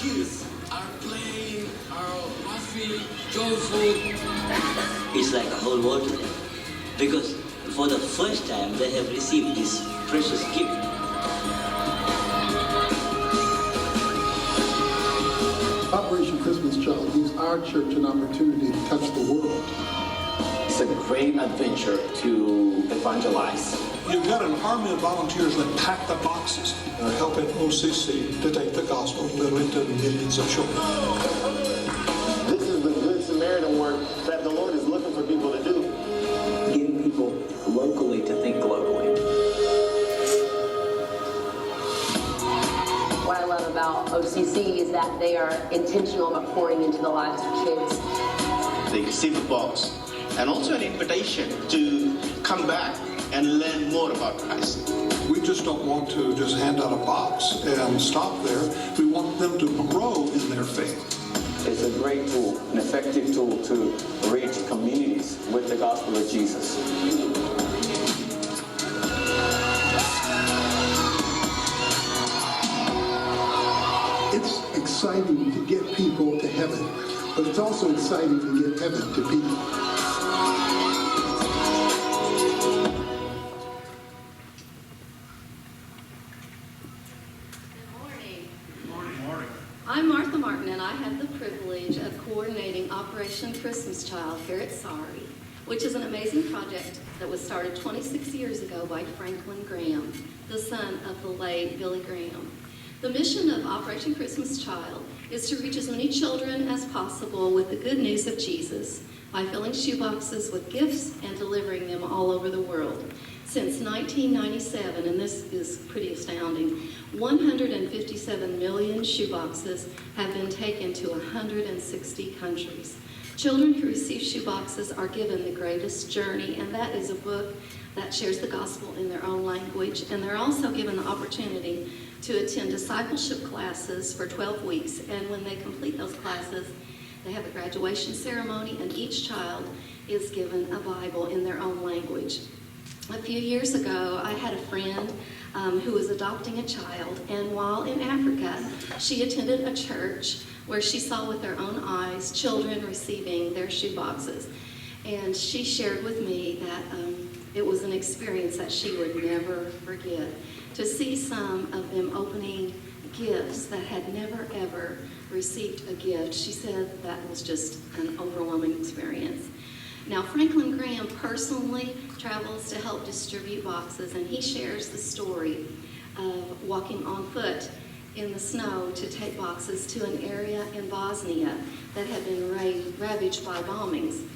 kids are playing, are laughing, joyful. It's like a whole world to them, because for the first time they have received this precious gift. Operation Christmas Child gives our church an opportunity to touch the world. It's a great adventure to evangelize. You've got an army of volunteers that pack the boxes and are helping OCC to take the gospel literally to millions of children. This is the Good Samaritan work that the Lord is looking for people to do. Getting people locally to think globally. What I love about OCC is that they are intentional about pouring into the lives of kids. They receive a box and also an invitation to come back and learn more about Christ. We just don't want to just hand out a box and stop there. We want them to grow in their faith. It's a great tool, an effective tool to reach communities with the gospel of Jesus. It's exciting to get people to heaven, but it's also exciting to get heaven to people. I'm Martha Martin, and I have the privilege of coordinating Operation Christmas Child here at SARI, which is an amazing project that was started 26 years ago by Franklin Graham, the son of the late Billy Graham. The mission of Operation Christmas Child is to reach as many children as possible with the good news of Jesus by filling shoeboxes with gifts and delivering them all over the world. Since 1997, and this is pretty astounding, 157 million shoeboxes have been taken to 160 countries. Children who receive shoeboxes are given The Greatest Journey, and that is a book that shares the gospel in their own language, and they're also given the opportunity to attend discipleship classes for 12 weeks, and when they complete those classes, they have a graduation ceremony, and each child is given a Bible in their own language. A few years ago, I had a friend who was adopting a child, and while in Africa, she attended a church where she saw with her own eyes children receiving their shoeboxes. And she shared with me that it was an experience that she would never forget. To see some of them opening gifts that had never, ever received a gift, she said that was just an overwhelming experience. Now, Franklin Graham personally travels to help distribute boxes, and he shares the story of walking on foot in the snow to take boxes to an area in Bosnia that had been ravaged by bombings.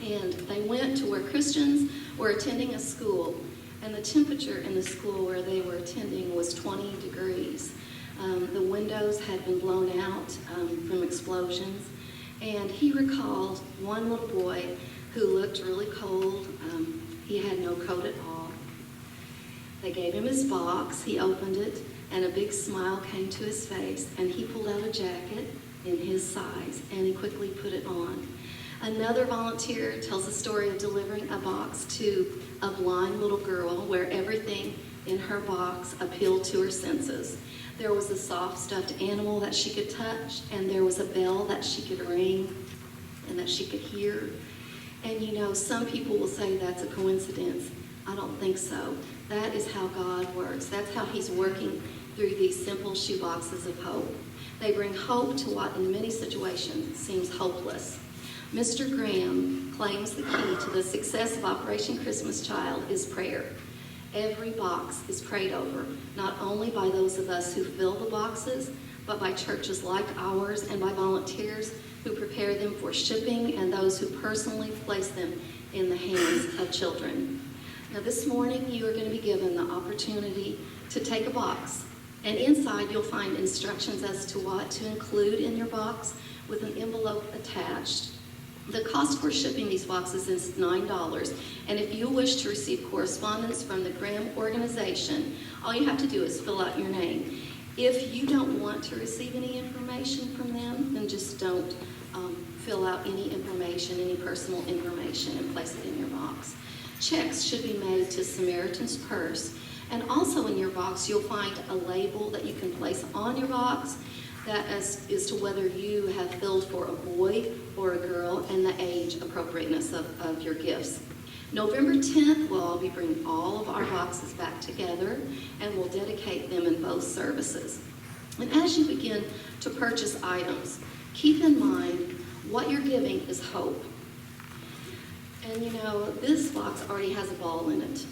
And they went to where Christians were attending a school, and the temperature in the school where they were attending was 20 degrees. The windows had been blown out from explosions, and he recalled one little boy who looked really cold. He had no coat at all. They gave him his box, he opened it, and a big smile came to his face, and he pulled out a jacket in his size, and he quickly put it on. Another volunteer tells the story of delivering a box to a blind little girl where everything in her box appealed to her senses. There was a soft stuffed animal that she could touch, and there was a bell that she could ring and that she could hear. And you know, some people will say that's a coincidence. I don't think so. That is how God works. That's how He's working through these simple shoeboxes of hope. They bring hope to what in many situations seems hopeless. Mr. Graham claims the key to the success of Operation Christmas Child is prayer. Every box is prayed over, not only by those of us who fill the boxes, but by churches like ours and by volunteers who prepare them for shipping and those who personally place them in the hands of children. Now this morning you are going to be given the opportunity to take a box, and inside you'll find instructions as to what to include in your box with an envelope attached. The cost for shipping these boxes is $9, and if you wish to receive correspondence from the Graham organization, all you have to do is fill out your name. If you don't want to receive any information from them, then just don't fill out any information, any personal information, and place it in your box. Checks should be made to Samaritan's Purse, and also in your box you'll find a label that you can place on your box that is to whether you have filled for a boy or a girl and the age appropriateness of your gifts. November 10th, we'll all be bringing all of our boxes back together, and we'll dedicate them in both services. And as you begin to purchase items, keep in mind what you're giving is hope. And you know, this box already has a ball in it.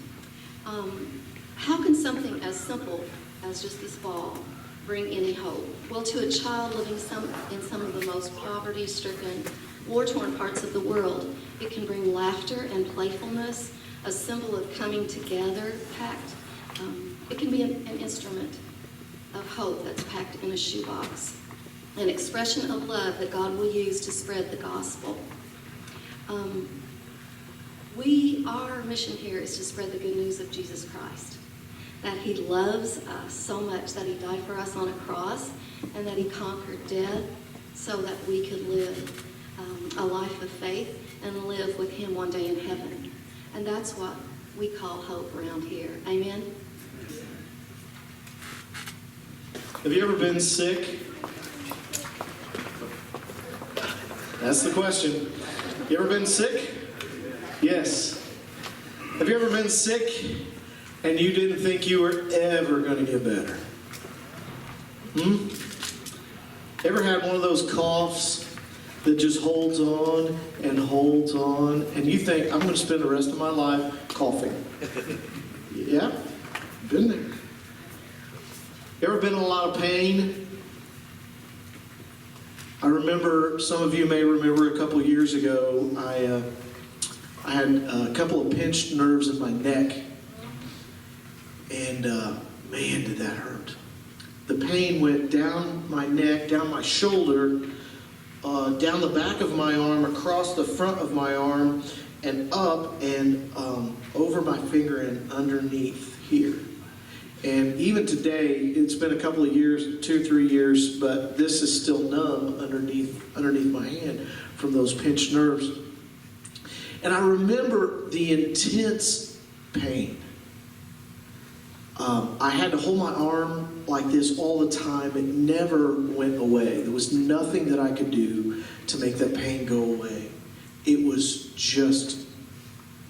How can something as simple as just this ball bring any hope? Well, to a child living in some of the most poverty-stricken, war-torn parts of the world, it can bring laughter and playfulness, a symbol of coming together, packed. It can be an instrument of hope that's packed in a shoebox, an expression of love that God will use to spread the gospel. Our mission here is to spread the good news of Jesus Christ, that he loves us so much that he died for us on a cross, and that he conquered death so that we could live a life of faith and live with him one day in heaven. And that's what we call hope around here. Amen? Have you ever been sick? That's the question. You ever been sick? Yes. Have you ever been sick and you didn't think you were ever going to get better? Ever had one of those coughs that just holds on and holds on, and you think, I'm going to spend the rest of my life coughing? Yeah, been there. Ever been in a lot of pain? I remember, some of you may remember a couple of years ago, I had a couple of pinched nerves in my neck, and man, did that hurt. The pain went down my neck, down my shoulder, down the back of my arm, across the front of my arm, and up and over my finger and underneath here. And even today, it's been a couple of years, 2 or 3 years, but this is still numb underneath my hand from those pinched nerves. And I remember the intense pain. I had to hold my arm like this all the time. It never went away. There was nothing that I could do to make that pain go away. It was just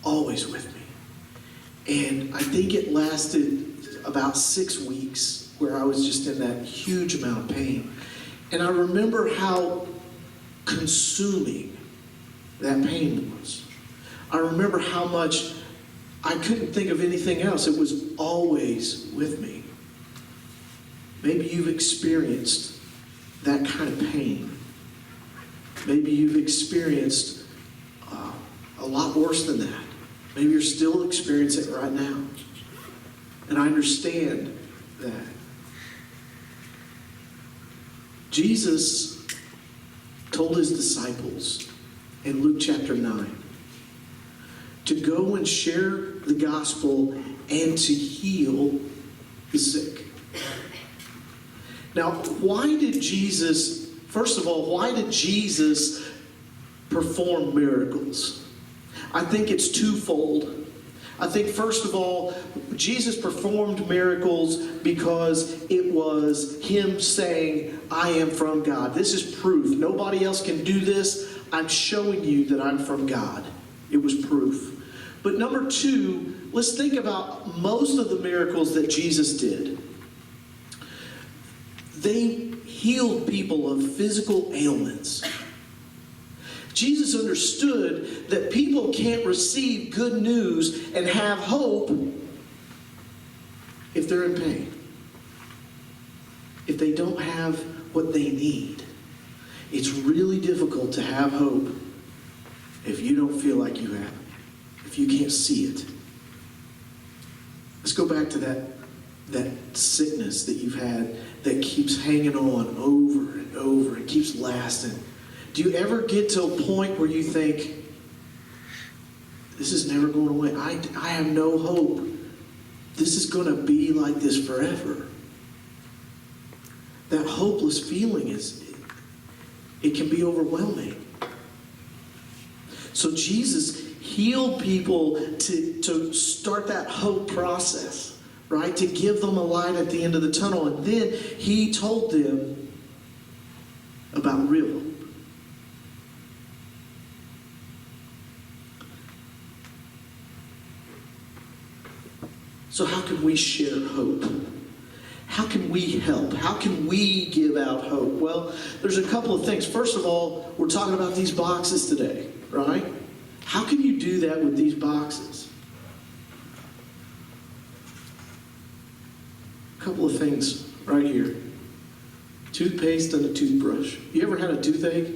always with me. And I think it lasted about 6 weeks where I was just in that huge amount of pain. And I remember how consuming that pain was. I remember how much I couldn't think of anything else. It was always with me. Maybe you've experienced that kind of pain. Maybe you've experienced a lot worse than that. Maybe you're still experiencing it right now. And I understand that. Jesus told his disciples in Luke chapter 9 to go and share the gospel and to heal the sick. Now, first of all, why did Jesus perform miracles? I think it's twofold. I think, first of all, Jesus performed miracles because it was him saying, I am from God. This is proof. Nobody else can do this. I'm showing you that I'm from God. It was proof. But number two, let's think about most of the miracles that Jesus did. They healed people of physical ailments. Jesus understood that people can't receive good news and have hope if they're in pain, if they don't have what they need. It's really difficult to have hope if you don't feel like you have it, if you can't see it. Let's go back to that sickness that you've had that keeps hanging on over and over and keeps lasting. Do you ever get to a point where you think, this is never going away? I have no hope. This is going to be like this forever. That hopeless feeling it can be overwhelming. So Jesus healed people to start that hope process, right? To give them a light at the end of the tunnel. And then he told them about real hope. So how can we share hope? How can we help? How can we give out hope? Well, there's a couple of things. First of all, we're talking about these boxes today, right? How can you do that with these boxes? A couple of things right here. Toothpaste and a toothbrush. You ever had a toothache?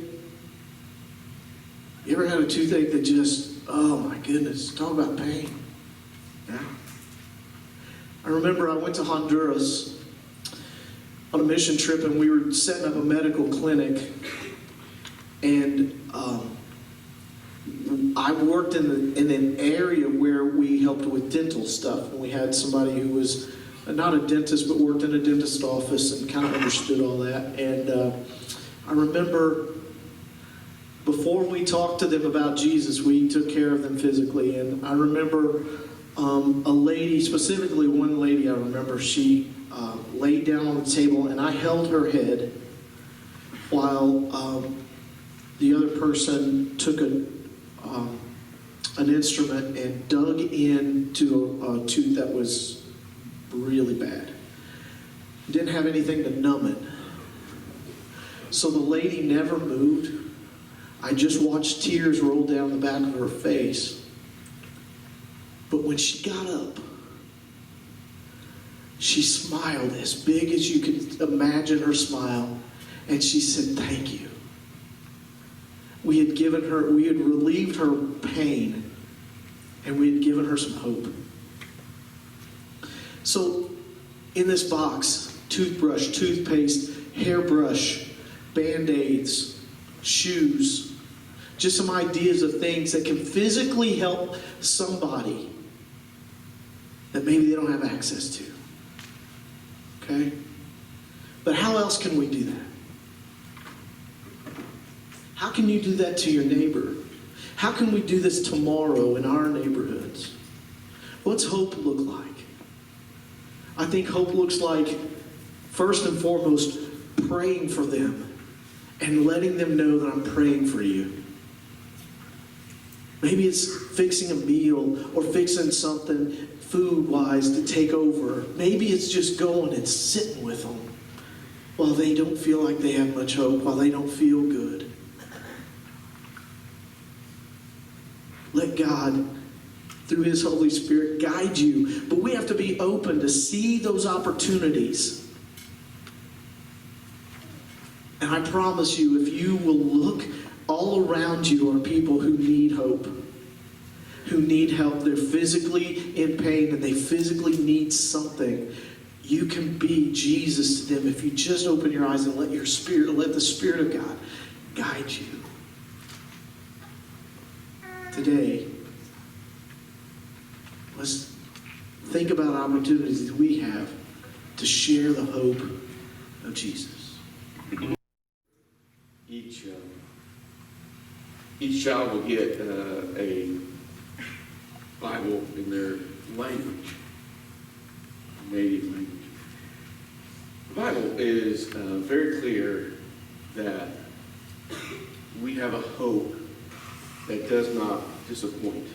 You ever had a toothache that just, oh my goodness, talk about pain. Yeah. I remember I went to Honduras on a mission trip, and we were setting up a medical clinic, and I worked in an area where we helped with dental stuff, and we had somebody who was not a dentist but worked in a dentist office and kind of understood all that. And I remember before we talked to them about Jesus, we took care of them physically, and I remember a lady, specifically one lady I remember, she laid down on the table, and I held her head while the other person took an instrument and dug into a tooth that was really bad. Didn't have anything to numb it. So the lady never moved. I just watched tears roll down the back of her face. But when she got up, she smiled as big as you could imagine her smile, and she said, "Thank you." We had relieved her pain, and we had given her some hope. So in this box, toothbrush, toothpaste, hairbrush, Band-Aids, shoes, just some ideas of things that can physically help somebody that maybe they don't have access to. Okay? But how else can we do that? How can you do that to your neighbor? How can we do this tomorrow in our neighborhoods? What's hope look like? I think hope looks like, first and foremost, praying for them and letting them know that I'm praying for you. Maybe it's fixing a meal or fixing something food-wise to take over. Maybe it's just going and sitting with them while they don't feel like they have much hope, while they don't feel good. Let God, through His Holy Spirit, guide you. But we have to be open to see those opportunities. And I promise you, if you will look, all around you are people who need hope, who need help. They're physically in pain and they physically need something. You can be Jesus to them if you just open your eyes and let the Spirit of God guide you. Today, let's think about opportunities that we have to share the hope of Jesus. Each child will get a Bible in their language, native language. The Bible is very clear that we have a hope that does not disappoint.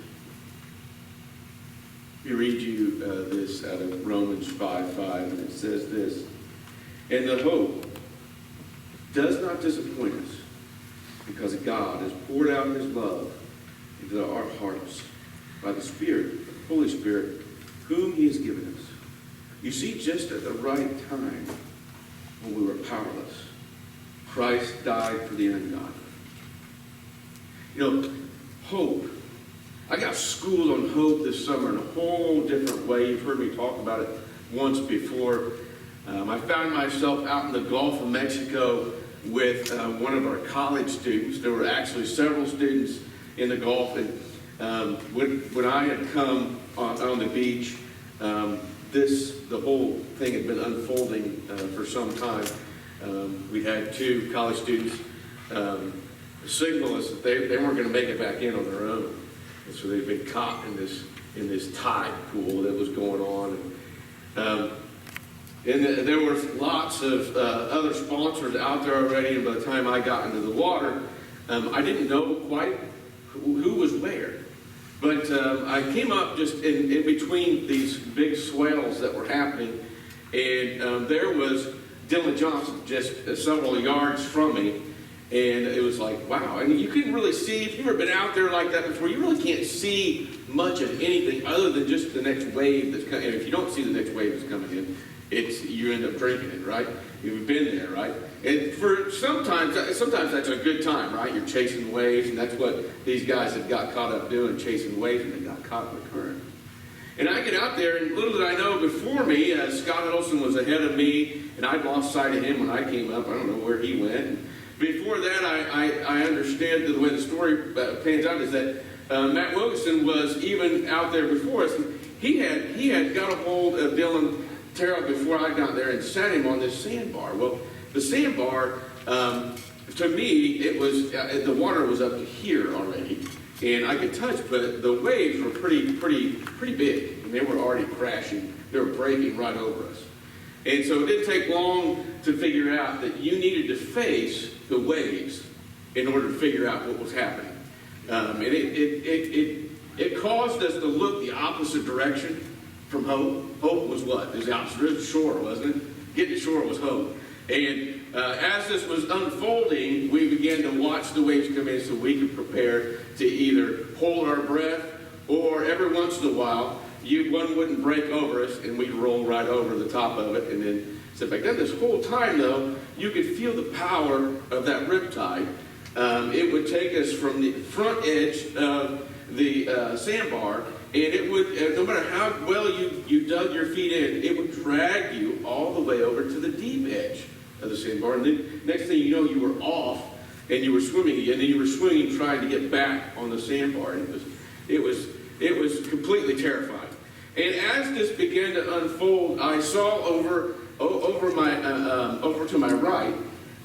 Let me read you this out of Romans 5:5, and it says this: "And the hope does not disappoint us, because God has poured out His love into our hearts by the Spirit, the Holy Spirit, whom He has given us." You see, just at the right time, when we were powerless, Christ died for the ungodly. You know, hope. I got schooled on hope this summer in a whole different way. You've heard me talk about it once before. I found myself out in the Gulf of Mexico with one of our college students. There were actually several students in the Gulf, and when I had come on the beach, the whole thing had been unfolding for some time. We had two college students signal us that they weren't going to make it back in on their own, and so they'd been caught in this tide pool that was going on. And there was lots of other sponsors out there already, and by the time I got into the water, I didn't know quite who was where. But I came up just in between these big swells that were happening, and there was Dylan Johnson just several yards from me, and it was like, wow. And you couldn't really see, if you've ever been out there like that before, you really can't see much of anything other than just the next wave that's coming. And if you don't see the next wave that's coming in, you end up drinking it, right? You've been there, right? And for sometimes that's a good time, right? You're chasing waves, and that's what these guys had got caught up doing, chasing waves, and they got caught in the current. And I get out there, and little did I know, before me, Scott Olson was ahead of me, and I'd lost sight of him when I came up. I don't know where he went. And before that, I understand the way the story pans out is that Matt Wilkinson was even out there before us. And he had got a hold of Dylan Terrell before I got there and sat him on this sandbar. Well, the sandbar, to me, it was the water was up to here already, and I could touch, but the waves were pretty big, and they were already crashing. They were breaking right over us. And so it didn't take long to figure out that you needed to face the waves in order to figure out what was happening. And it caused us to look the opposite direction from hope. Hope was what? It was the opposite. It was shore, wasn't it? Getting to shore was hope. And as this was unfolding, we began to watch the waves come in so we could prepare to either hold our breath, or every once in a while, one wouldn't break over us and we'd roll right over the top of it and then sit back down. This whole time, though, you could feel the power of that riptide. It would take us from the front edge of the sandbar, and it would, no matter how well you dug your feet in, it would drag you all the way over to the deep edge of the sandbar. And then next thing you know, you were off and you were swimming again, and you were swimming trying to get back on the sandbar. And it was completely terrifying. And as this began to unfold, I saw over to my right,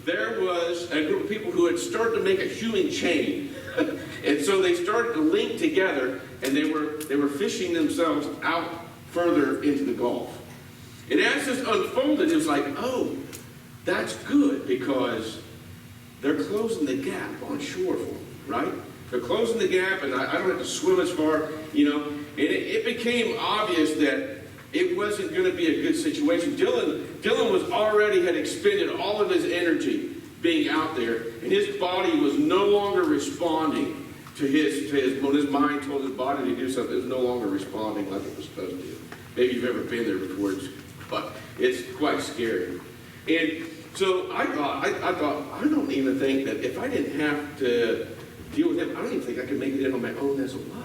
there was a group of people who had started to make a hewing chain. And so they started to link together, and they were fishing themselves out further into the Gulf. And as this unfolded, it was like, oh, that's good, because they're closing the gap on shore for me, right? They're closing the gap, and I don't have to swim as far, you know. And it became obvious that it wasn't going to be a good situation. Dylan was already had expended all of his energy being out there, and his body was no longer responding to his when his mind told his body to do something, it was no longer responding like it was supposed to. Maybe you've ever been there before, but it's quite scary. And so I thought, I don't even think that if I didn't have to deal with him, I don't even think I could make it in on my own as it was.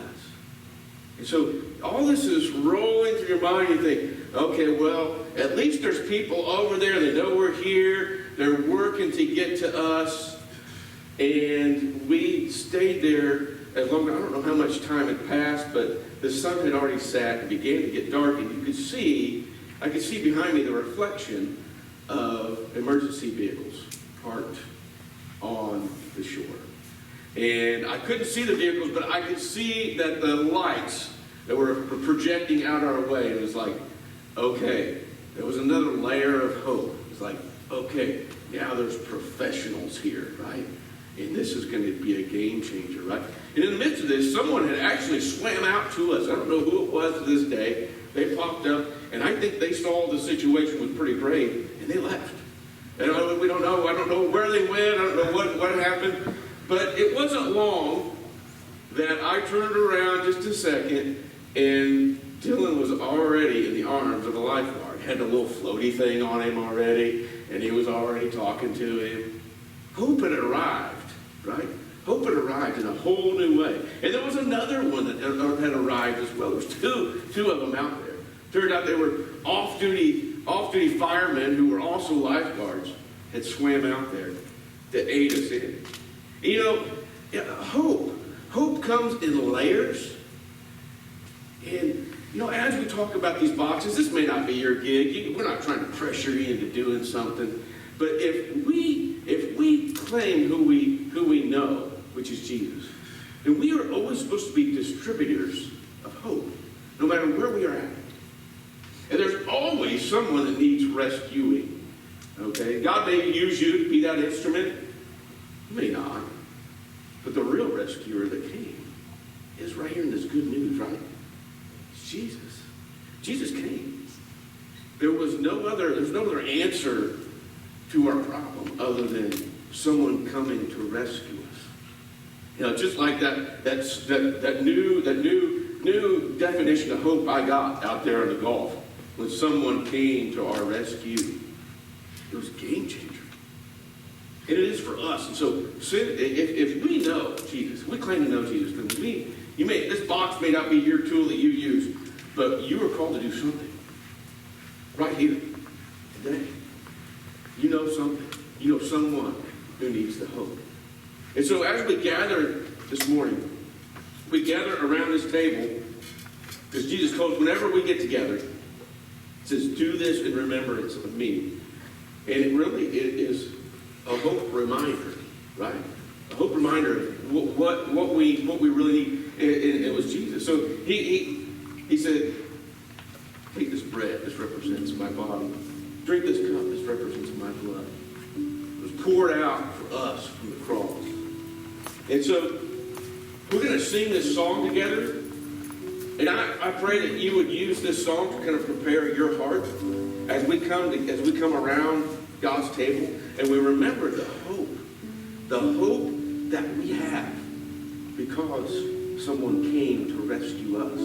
And so all this is rolling through your mind. You think, okay, well, at least there's people over there. They know we're here. They're working to get to us. And we stayed there as long as, I don't know how much time had passed, but the sun had already set and began to get dark. And I could see behind me the reflection of emergency vehicles parked on the shore. And I couldn't see the vehicles, but I could see that the lights that were projecting out our way. It was like, okay, there was another layer of hope. It's like, okay, now there's professionals here, right? And this is going to be a game changer, right? And in the midst of this, someone had actually swam out to us. I don't know who it was to this day. They popped up, and I think they saw the situation was pretty grave, and they left. And we don't know. I don't know where they went. I don't know what happened. But it wasn't long that I turned around just a second, and Dylan was already in the arms of the lifeguard. Had a little floaty thing on him already, and he was already talking to him. Hope had arrived, right? Hope had arrived in a whole new way. And there was another one that had arrived as well. There was two of them out there. Turned out they were off-duty firemen who were also lifeguards, had swam out there to aid us in. You know, hope comes in layers. And, you know, as we talk about these boxes, this may not be your gig. We're not trying to pressure you into doing something. But if we claim who we know, which is Jesus, then we are always supposed to be distributors of hope, no matter where we are at. And there's always someone that needs rescuing. Okay? God may use you to be that instrument. He may not. But the real rescuer that came is right here in this good news, right? It's Jesus. Jesus came. There's no other answer to our problem other than someone coming to rescue us. You know, just like that new definition of hope I got out there in the Gulf when someone came to our rescue. It was a game changer. And it is for us. And so if we know Jesus, we claim to know Jesus, then this box may not be your tool that you use, but you are called to do something. Right here, today. You know something. You know someone who needs the hope. And so as we gather this morning, we gather around this table, because Jesus told us whenever we get together, it says, do this in remembrance of me. And it is a hope reminder, right? A hope reminder of what we really need. And it was Jesus. So he said, take this bread, this represents my body. Drink this cup, this represents my blood. It was poured out for us from the cross. And so we're going to sing this song together. And I pray that you would use this song to kind of prepare your heart as we come around God's table and we remember the hope that we have because someone came to rescue us.